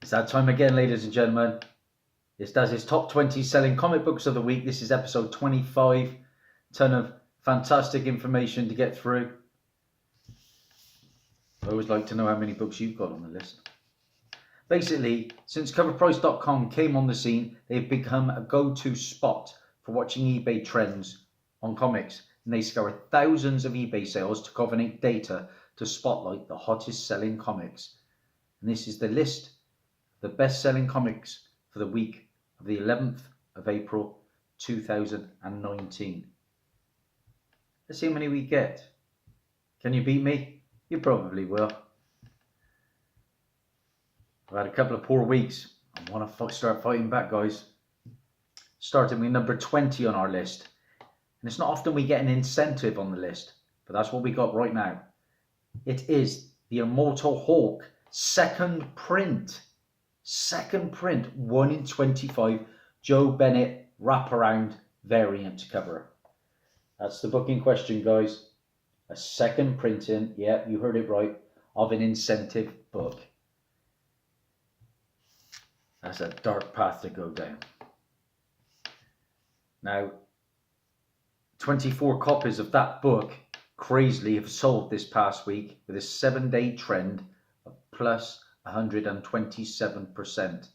It's that time again, ladies and gentlemen. It's Dazzie's top 20 selling comic books of the week. This is episode 25. Ton of fantastic information to get through. I always like to know how many books you've got on the list. Basically, since coverprice.com came on the scene, they've become a go-to spot for watching eBay trends on comics. And they scour thousands of eBay sales to coordinate data to spotlight the hottest selling comics. And this is the list of the best selling comics for the week of the 11th of April 2019. Let's see how many we get. Can you beat me? You probably will. I've had a couple of poor weeks. I want to start fighting back, guys. Starting with number 20 on our list. And it's not often we get an incentive on the list, but that's what we got right now. It is the Immortal Hulk second print. Second print, 1 in 25, Joe Bennett wraparound variant cover. That's the book in question, guys. A second printing, yeah, you heard it right, of an incentive book. That's a dark path to go down. Now, 24 copies of that book, crazily, have sold this past week with a 7-day trend of plus 127%.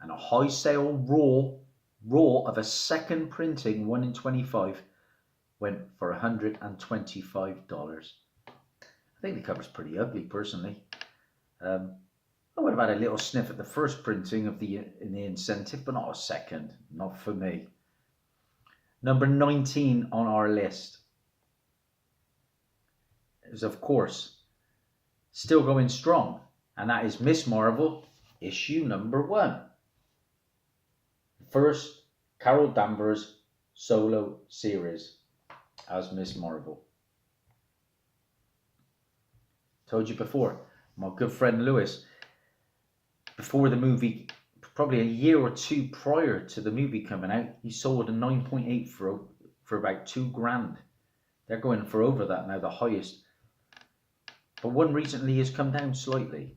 And a high sale raw of a second printing, 1 in 25, went for $125. I think the cover's pretty ugly, personally. I would have had a little sniff at the first printing of the incentive, but not a second. Not for me. Number 19 on our list is, of course, still going strong, and that is Miss Marvel, issue number 1. First Carol Danvers solo series as Miss Marvel. Told you before, my good friend Lewis, before the movie, probably a year or two prior to the movie coming out, he sold a 9.8 for about $2,000. They're going for over that now, the highest. But one recently has come down slightly.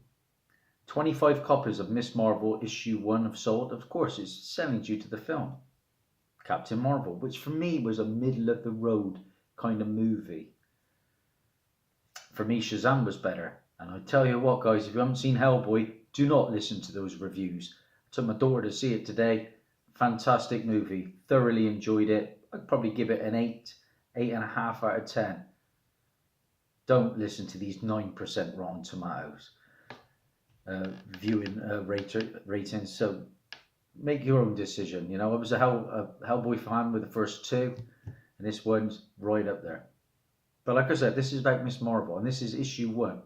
25 copies of Miss Marvel issue 1 have sold. Of course, it's selling due to the film Captain Marvel, which for me was a middle of the road kind of movie. For me, Shazam was better. And I tell you what, guys, if you haven't seen Hellboy, do not listen to those reviews. I took my daughter to see it today. Fantastic movie. Thoroughly enjoyed it. I'd probably give it an 8.5 out of 10. Don't listen to these 9% Rotten Tomatoes viewing ratings. So make your own decision. You know, I was a Hellboy fan with the first 2, and this one's right up there. But like I said, this is about Miss Marvel, and this is issue 1.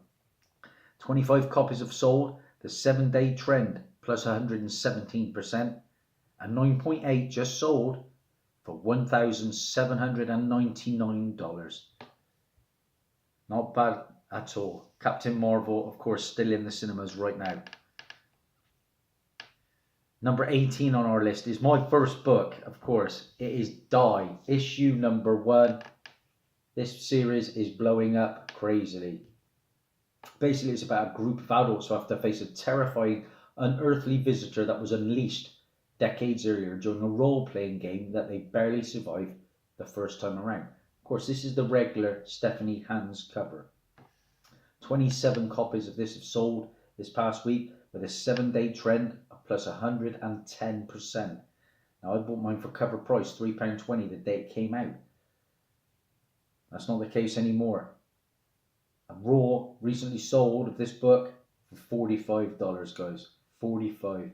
25 copies have sold. The 7-day trend plus 117%, and 9.8 just sold for $1,799. Not bad at all. Captain Marvel, of course, still in the cinemas right now. Number 18 on our list is my first book, of course. It is Die, issue number 1. This series is blowing up crazily. Basically, it's about a group of adults who have to face a terrifying, unearthly visitor that was unleashed decades earlier during a role-playing game that they barely survived the first time around. Of course, this is the regular Stephanie Hans cover. 27 copies of this have sold this past week with a 7-day trend of plus 110%. Now, I bought mine for cover price, £3.20 the day it came out. That's not the case anymore. A raw recently sold of this book for $45, guys. $45.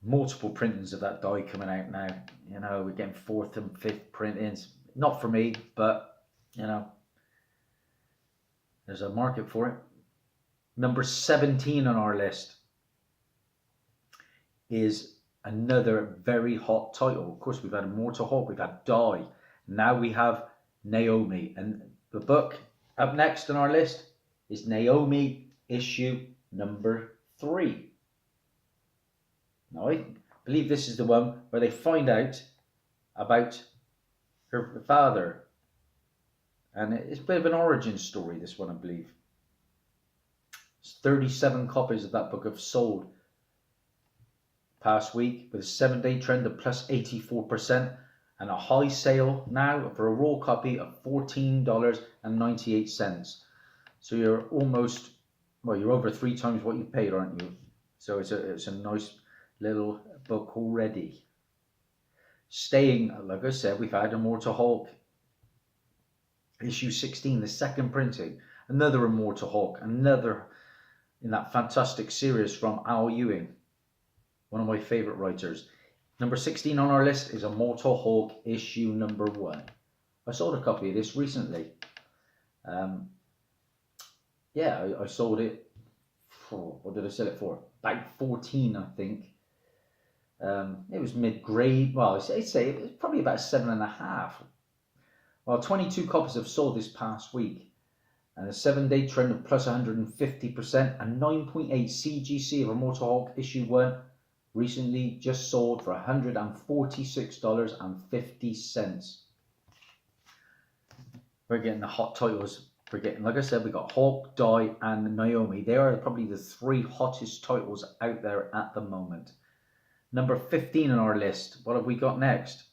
Multiple printings of that Die coming out now. You know, we're getting 4th and 5th printings. Not for me, but, you know, there's a market for it. Number 17 on our list is another very hot title. Of course, we've had Immortal Hulk, we've had Die. Now we have Naomi. And the book up next on our list is Naomi issue number 3. Now, I believe this is the one where they find out about her father. And it's a bit of an origin story, this one, I believe. 37 copies of that book have sold past week, with a 7-day trend of plus 84%, and a high sale now for a raw copy of $14.98. So you're almost, well, you're over 3 times what you paid, aren't you? So it's a nice little book already. Staying, like I said, we've had Immortal Hulk issue 16, the second printing, another Immortal Hulk, another in that fantastic series from Al Ewing, one of my favorite writers. Number 16 on our list is Immortal Hulk issue number 1. I sold a copy of this recently. Yeah, I sold it for, what did I sell it for? About 14, I think. It was mid-grade. Well, I'd say it was probably about 7.5. Well, 22 copies have sold this past week, and a 7-day trend of plus 150%, and 9.8 CGC of Immortal Hulk issue 1 recently just sold for $146.50. We're getting the hot titles. We're getting, like I said, we got Hulk, Die, and Naomi. They are probably the 3 hottest titles out there at the moment. Number 15 on our list. What have we got next?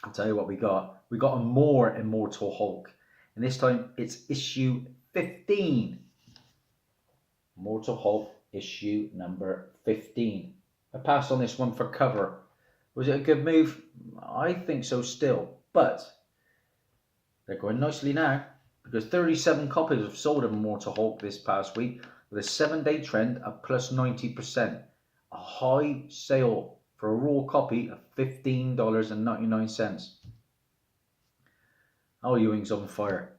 I'll tell you what we got. We got a more Immortal Hulk. And this time it's issue 15. Immortal Hulk issue number 15. I passed on this one for cover. Was it a good move? I think so still. But they're going nicely now, because 37 copies have sold of Immortal Hulk this past week, with a 7-day trend of plus 90%. A high sale for a raw copy of $15.99. Al Ewing's on fire.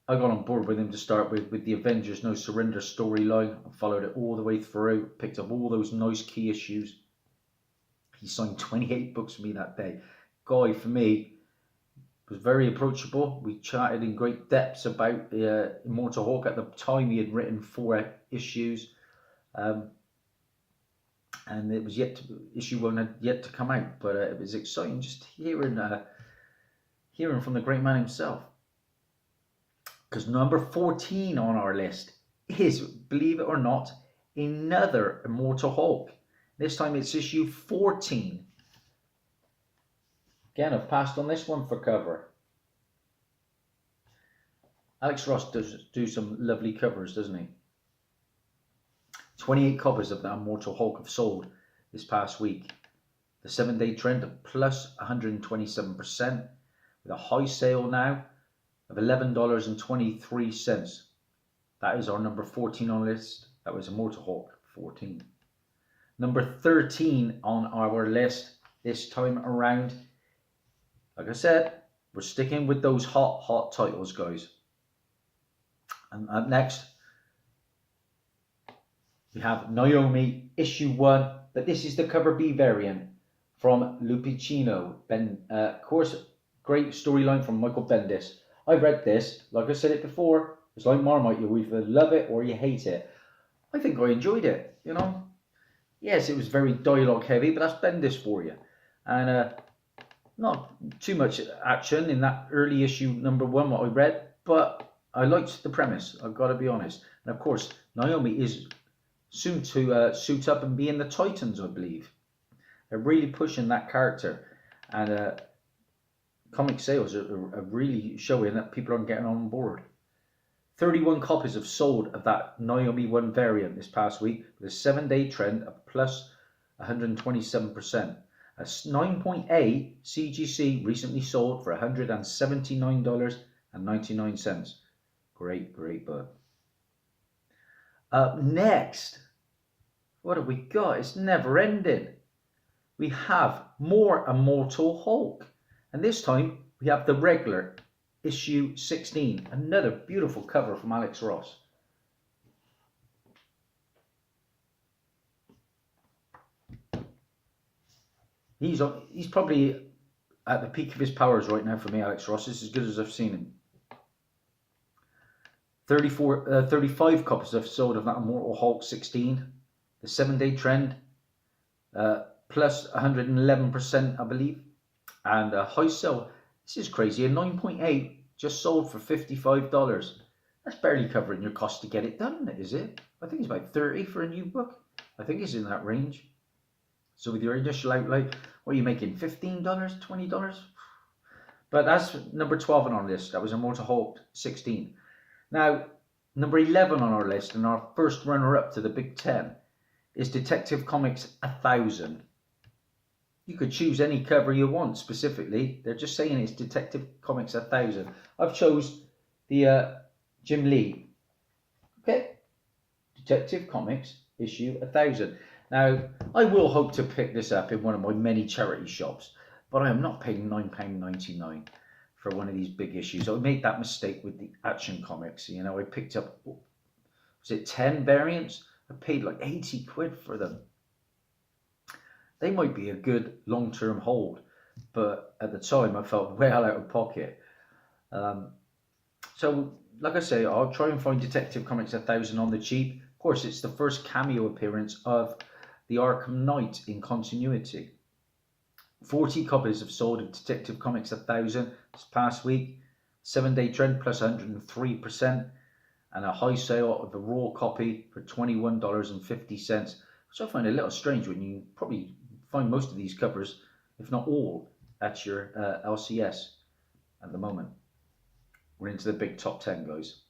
I got on board with him to start with the Avengers No Surrender storyline. I followed it all the way through, picked up all those nice key issues. He signed 28 books for me that day. Guy, for me, was very approachable. We chatted in great depths about Immortal Hulk. At the time, he had written 4 issues. And it was issue 1 had yet to come out, but it was exciting just hearing from the great man himself. Because number 14 on our list is, believe it or not, another Immortal Hulk. This time it's issue 14. Again, I've passed on this one for cover. Alex Ross does do some lovely covers, doesn't he? 28 copies of the Immortal Hulk have sold this past week. The 7-day trend of plus 127%, with a high sale now of $11.23. That is our number 14 on the list. That was Immortal Hulk 14. Number 13 on our list this time around. Like I said, we're sticking with those hot titles, guys. And up next, we have Naomi issue 1, but this is the cover B variant from Lupicino. Of course, great storyline from Michael Bendis. I've read this, like I said it before, it's like Marmite, you either love it or you hate it. I think I enjoyed it, you know. Yes, it was very dialogue heavy, but that's Bendis for you. And not too much action in that early issue number 1, what I read, but I liked the premise, I've got to be honest. And of course, Naomi is soon to suit up and be in the Titans, I believe. They're really pushing that character, and comic sales are really showing that people are getting on board. 31 copies have sold of that Naomi 1 variant this past week, with a 7-day trend of plus 127%. A 9.8 CGC recently sold for $179.99. Great book. Up next, what have we got? It's never ending. We have more Immortal Hulk. And this time we have the regular issue 16. Another beautiful cover from Alex Ross. He's probably at the peak of his powers right now for me, Alex Ross. This is as good as I've seen him. 35 copies have sold of that Immortal Hulk 16. The 7-day trend, plus 111%, I believe. And a high sell. This is crazy. A 9.8 just sold for $55. That's barely covering your cost to get it done, is it? I think it's about 30 for a new book. I think it's in that range. So with your initial outlay, what are you making? $15, $20? But that's number 12 on our list. That was Immortal Hulk 16. Now, number 11 on our list, and our first runner-up to the Big Ten, is Detective Comics 1000. You could choose any cover you want specifically. They're just saying it's Detective Comics 1000. I've chose the Jim Lee. Okay? Detective Comics issue 1000. Now, I will hope to pick this up in one of my many charity shops, but I am not paying £9.99 for one of these big issues. I made that mistake with the Action Comics. You know, I picked up, was it 10 variants? I paid like 80 quid for them. They might be a good long-term hold, but at the time I felt well out of pocket. So, like I say, I'll try and find Detective Comics 1000 on the cheap. Of course, it's the first cameo appearance of the Arkham Knight in continuity. 40 copies have sold of Detective Comics 1000 this past week. 7-day trend plus 103%, and a high sale of the raw copy for $21.50, which I find a little strange when you probably find most of these covers, if not all, at your LCS at the moment. We're into the big top 10, guys.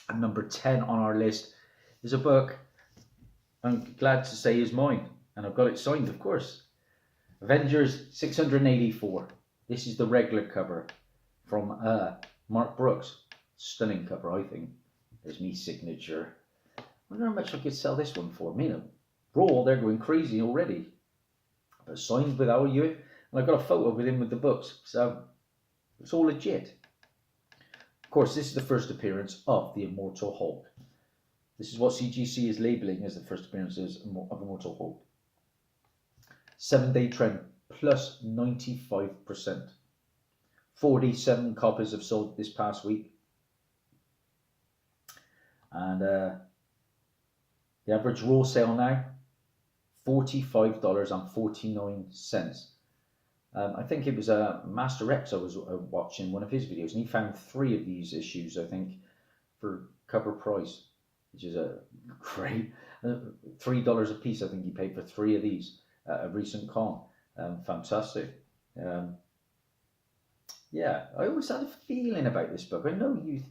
And number 10 on our list is a book I'm glad to say is mine, and I've got it signed, of course. Avengers 684. This is the regular cover from Mark Brooks. Stunning cover, I think. There's me signature. I wonder how much I could sell this one for. You know, Raw, they're going crazy already. But signed with Al Ewing, and I got a photo with him with the books, so it's all legit. Of course, this is the first appearance of the Immortal Hulk. This is what CGC is labeling as the first appearances of Immortal Hulk. 7-day trend plus 95%. 47 copies have sold this past week. And the average raw sale now, $45.49. I think it was Master X I was watching one of his videos, and he found 3 of these issues, I think, for cover price, which is a great $3 a piece. I think he paid for 3 of these at a recent con. Fantastic. Yeah, I always had a feeling about this book. I know you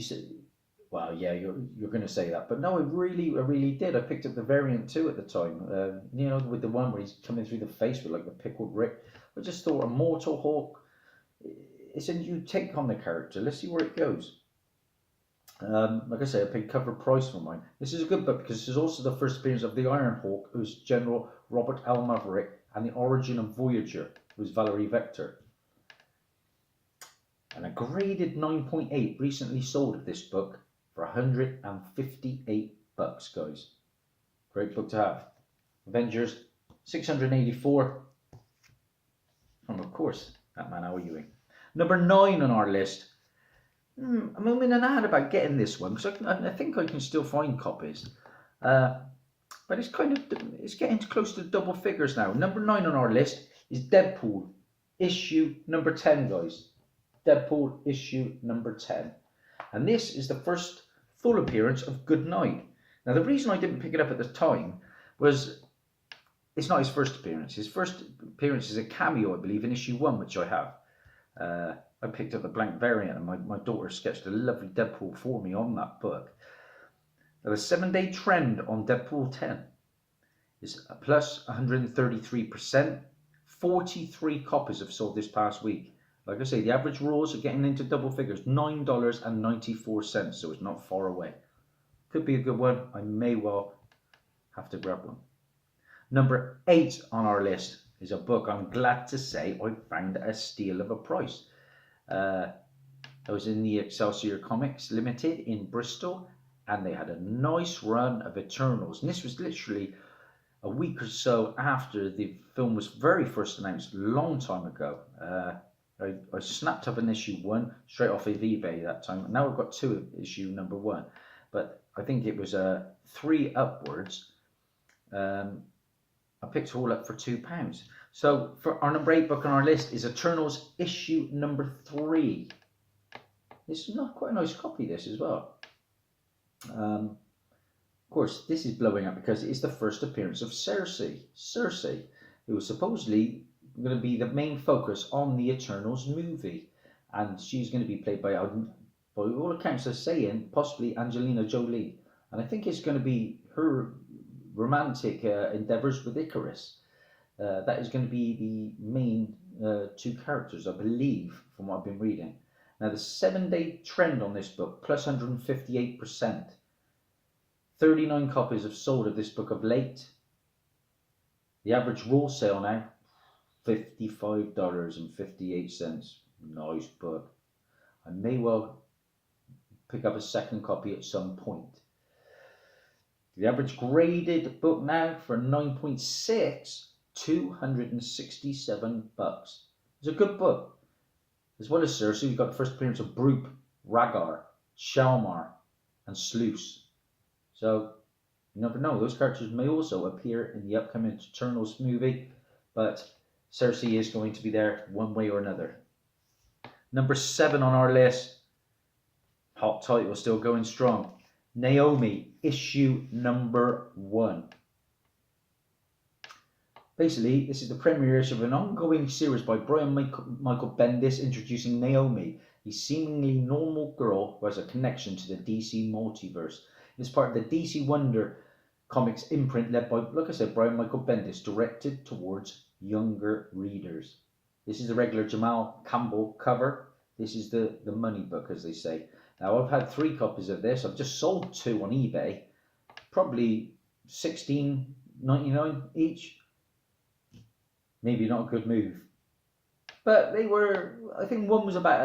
said, well, yeah, you're going to say that, but no, I really did. I picked up the variant too at the time. You know, with the one where he's coming through the face with like the pickled Rick. I just thought Immortal Hulk, it's a new take on the character. Let's see where it goes. Like I say, I paid cover price for mine. This is a good book because this is also the first appearance of the Iron Hawk, who's General Robert L. Maverick, and the origin of Voyager, who's Valerie Vector. And a graded 9.8 recently sold of this book for $158, guys. Great book to have. Avengers 684 from, of course, that man Al Ewing. Number 9 on our list. I'm umming and ahhing about getting this one because I think I can still find copies. But it's getting close to double figures now. Number 9 on our list is Deadpool, issue number 10, guys. Deadpool issue number 10. And this is the first full appearance of Good Night. Now, the reason I didn't pick it up at the time was it's not his first appearance. His first appearance is a cameo, I believe, in issue 1, which I have. I picked up the blank variant, and my daughter sketched a lovely Deadpool for me on that book. Now, the 7-day trend on Deadpool 10 is a plus 133%. 43 copies have sold this past week. Like I say, the average raws are getting into double figures, $9.94, so it's not far away. Could be a good one. I may well have to grab one. Number 8 on our list is a book I'm glad to say I found at a steal of a price. I was in the Excelsior Comics Limited in Bristol, and they had a nice run of Eternals. And this was literally a week or so after the film was very first announced, a long time ago. I snapped up an issue 1 straight off of eBay that time. Now I've got 2 of issue number 1, but I think it was 3 upwards. I picked it all up for £2. So for our number 8 book on our list is Eternals issue number 3. It's not quite a nice copy, this as well. Of course, this is blowing up because it's the first appearance of Cersei. Cersei, who was supposedly going to be the main focus on the Eternals movie. And she's going to be played by all accounts are saying, possibly Angelina Jolie. And I think it's going to be her romantic endeavours with Icarus. That is going to be the main two characters, I believe, from what I've been reading. Now, the 7-day trend on this book, plus 158%. 39 copies have sold of this book of late. The average raw sale now, $55.58. Nice book. I may well pick up a second copy at some point. The average graded book now for 9.6, $267. It's a good book. As well as Cersei, we've got the first appearance of Broop, Rhaegar, Shalmar, and Sluice. So, you never know, those characters may also appear in the upcoming Eternals movie, but Cersei is going to be there one way or another. Number 7 on our list, hot title, still going strong. Naomi, issue number 1. Basically, this is the premiere issue of an ongoing series by Brian Michael Bendis introducing Naomi, a seemingly normal girl who has a connection to the DC multiverse. It's part of the DC Wonder Comics imprint led by, like I said, Brian Michael Bendis, directed towards younger readers. This is the regular Jamal Campbell cover. This is the money book, as they say. Now, I've had 3 copies of this. I've just sold 2 on eBay. Probably $16.99 each. Maybe not a good move. But they were, I think one was about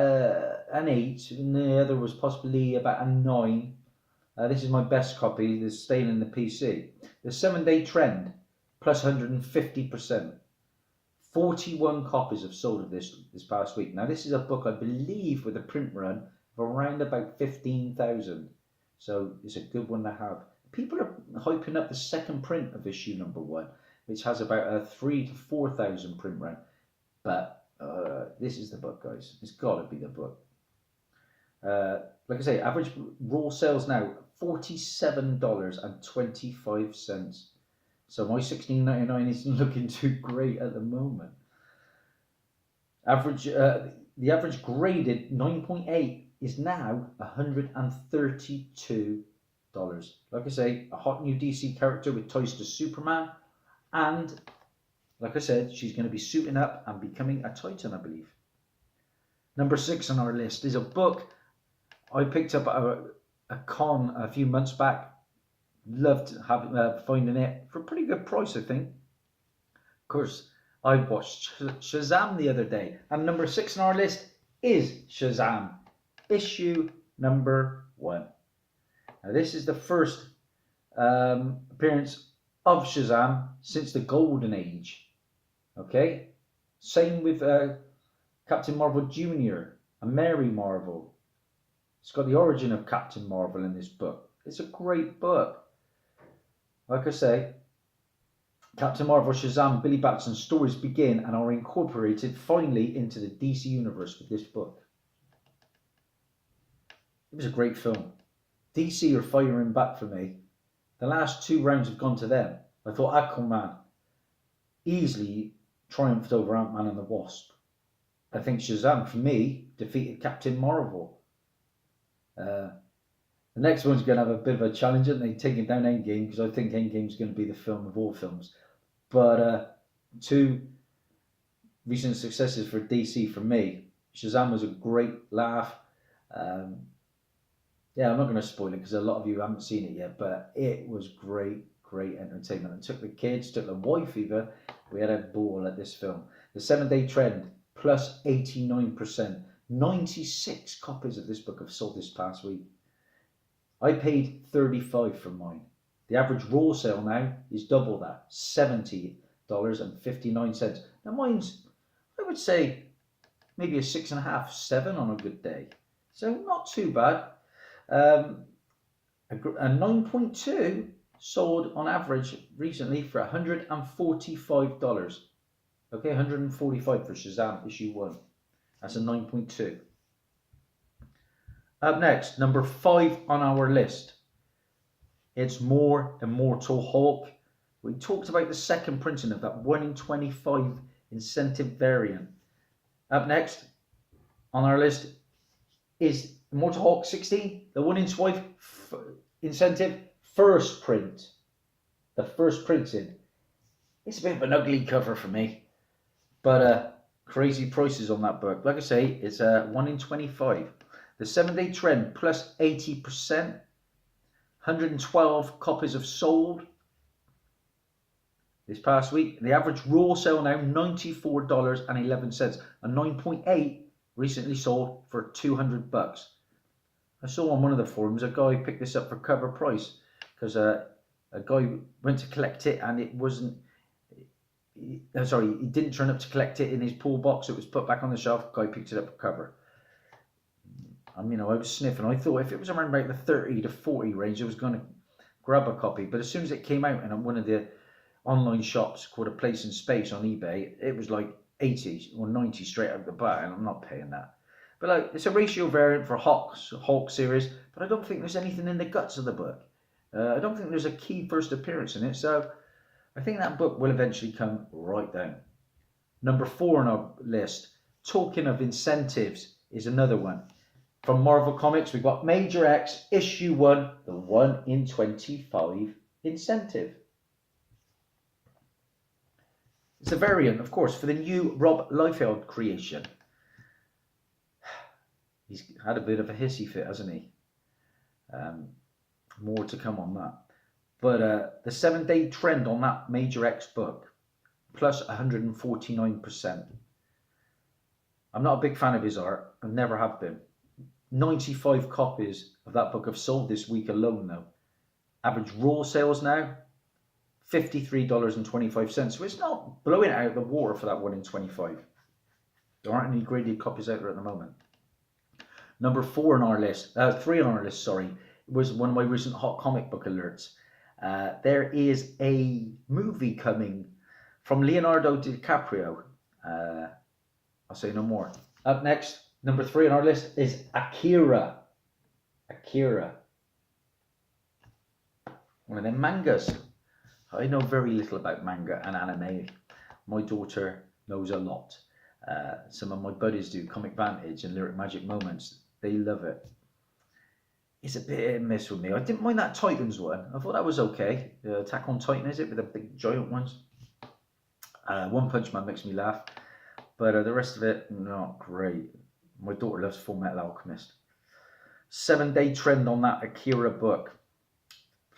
an 8 and the other was possibly about a 9. This is my best copy, that's staying in the PC. The 7-day trend, plus 150%. 41 copies have sold of this past week. Now, this is a book, I believe, with a print run of around about 15,000. So it's a good one to have. People are hyping up the second print of issue number 1, which has about a 3,000 to 4,000 print run. But this is the book, guys. It's got to be the book. Like I say, average raw sales now, $47.25. So my $16.99 isn't looking too great at the moment. The average graded 9.8 is now $132. Like I say, a hot new DC character with ties to Superman, and like I said, she's going to be suiting up and becoming a Titan, I believe. Number 6 on our list is a book I picked up at a con a few months back. Loved finding it for a pretty good price, I think. Of course, I watched Shazam the other day, and number 6 on our list is Shazam, issue number 1. Now, this is the first appearance of Shazam since the Golden Age. Okay, same with Captain Marvel Jr. and Mary Marvel. It's got the origin of Captain Marvel in this book. It's a great book. Like I say, Captain Marvel, Shazam, Billy Batson's stories begin and are incorporated finally into the DC universe with this book. It was a great film. DC are firing back for me. The last 2 rounds have gone to them. I thought Aquaman easily triumphed over Ant-Man and the Wasp. I think Shazam, for me, defeated Captain Marvel. The next one's going to have a bit of a challenge, and they're taking down Endgame, because I think Endgame's going to be the film of all films. But 2 recent successes for DC for me. Shazam was a great laugh. Yeah, I'm not going to spoil it because a lot of you haven't seen it yet, but it was great entertainment. I took the kids, took the wife even. We had a ball at this film. The 7-day trend, plus 89%. 96 copies of this book have sold this past week. I paid $35 for mine. The average raw sale now is double that, $70.59. Now mine's, I would say, maybe a 6.5, 7 on a good day. So not too bad. A 9.2 sold on average recently for $145. Okay, $145 for Shazam issue 1. That's a 9.2. Up next, number 5 on our list. It's more Immortal Hulk. We talked about the second printing of that 1 in 25 incentive variant. Up next on our list is Immortal Hulk 16, the 1 in 25 incentive first print. The first printing. It's a bit of an ugly cover for me, but crazy prices on that book. Like I say, it's 1 in 25. The 7-day trend plus 80%. 112 copies have sold this past week. The average raw sale now $94.11. A 9.8 recently sold for $200. I saw on one of the forums a guy picked this up for cover price because a guy went to collect it and it wasn't. Sorry, he didn't turn up to collect it in his pool box. It was put back on the shelf. Guy picked it up for cover. I was sniffing. I thought if it was around about the 30 to 40 range, I was going to grab a copy. But as soon as it came out in one of the online shops called A Place in Space on eBay, it was like 80 or 90 straight out of the bat, and I'm not paying that. But like, it's a ratio variant for Hulk series, but I don't think there's anything in the guts of the book. I don't think there's a key first appearance in it, so I think that book will eventually come right down. Number 4 on our list, talking of incentives, is another one. From Marvel Comics, we've got Major X, issue 1, the 1 in 25 incentive. It's a variant, of course, for the new Rob Liefeld creation. He's had a bit of a hissy fit, hasn't he? More to come on that. But the 7-day trend on that Major X book, plus 149%. I'm not a big fan of his art. I never have been. 95 copies of that book have sold this week alone, though. Average raw sales now, $53.25. So it's not blowing it out of the water for that 1 in 25. There aren't any graded copies out there at the moment. Number 3 on our list, sorry, was one of my recent hot comic book alerts. There is a movie coming from Leonardo DiCaprio. I'll say no more. Up next, number 3 on our list is Akira. Akira. One of them mangas. I know very little about manga and anime. My daughter knows a lot. Some of my buddies do, Comic Vantage and Lyric Magic Moments. They love it. It's a bit hit and miss with me. I didn't mind that Titans one. I thought that was okay. Attack on Titan, is it? With the big giant ones. One Punch Man makes me laugh. But the rest of it, not great. My daughter loves Full Metal Alchemist. 7-day trend on that Akira book.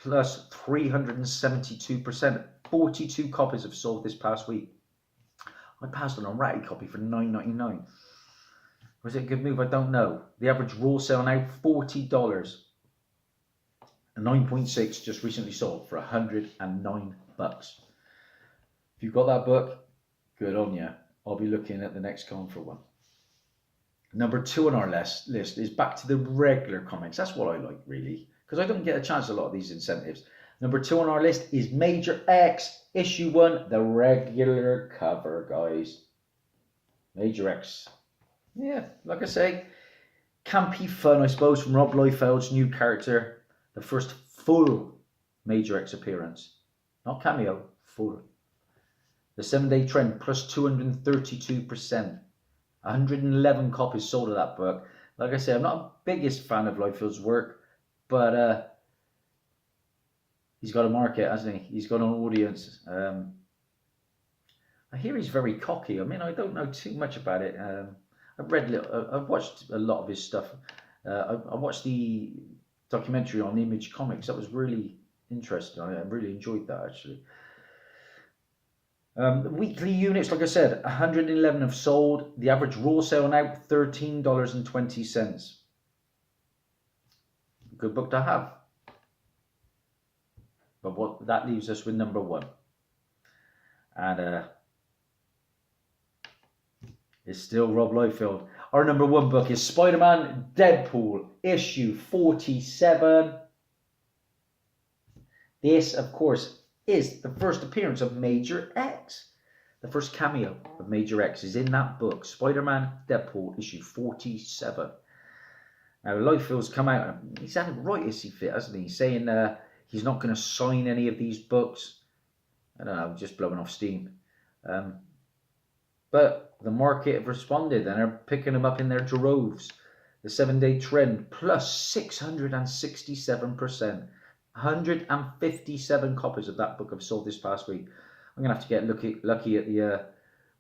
Plus 372%. 42 copies have sold this past week. I passed on a ratty copy for $9.99. Was it a good move? I don't know. The average raw sale now, $40. A 9.6 just recently sold for $109. If you've got that book, good on you. I'll be looking at the next con for one. Number 2 on our list is back to the regular comics. That's what I like, really, because I don't get a chance a lot of these incentives. Number 2 on our list is Major X, issue 1, the regular cover, guys. Major X. Yeah, like I say, campy fun, I suppose, from Rob Liefeld's new character. The first full Major X appearance. Not cameo, full. The 7-day trend, plus 232%. 111 copies sold of that book. Like I say, I'm not the biggest fan of Liefeld's work, but he's got a market, hasn't he? He's got an audience. I hear he's very cocky. I mean, I don't know too much about it. I've watched a lot of his stuff. I watched the documentary on Image Comics. That was really interesting. I really enjoyed that, actually. The weekly units, like I said, 111 have sold. The average raw sale now, $13.20. Good book to have. But what that leaves us with number 1. And it's still Rob Liefeld. Our number 1 book is Spider-Man Deadpool, issue 47. This, of course, is the first appearance of Major X. The first cameo of Major X is in that book, Spider-Man Deadpool, issue 47. Now, Lifefield's come out, and he's had it right as he fit, hasn't he? Saying he's not going to sign any of these books. I don't know, just blowing off steam. But the market have responded and are picking them up in their droves. The 7-day trend plus 667%. 157 copies of that book have sold this past week. I'm going to have to get lucky at the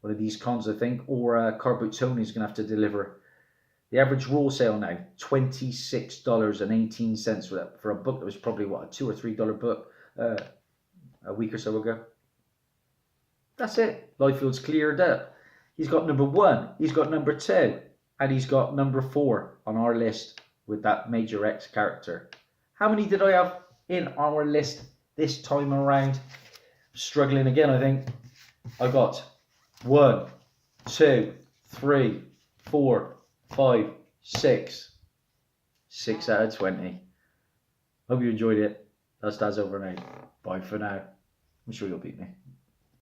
one of these cons, I think, or Car Boot Tony's going to have to deliver. The average raw sale now, $26.18 for a book that was probably, what, a $2 or $3 book a week or so ago. That's it. Lifefield's cleared up. He's got number 1, he's got number 2, and he's got number 4 on our list with that Major X character. How many did I have in our list this time around? Struggling again, I think. I got 1, 2, 3, 4, 5, 6. 6 out of 20. Hope you enjoyed it. That's Daz over and out. Bye for now. I'm sure you'll beat me.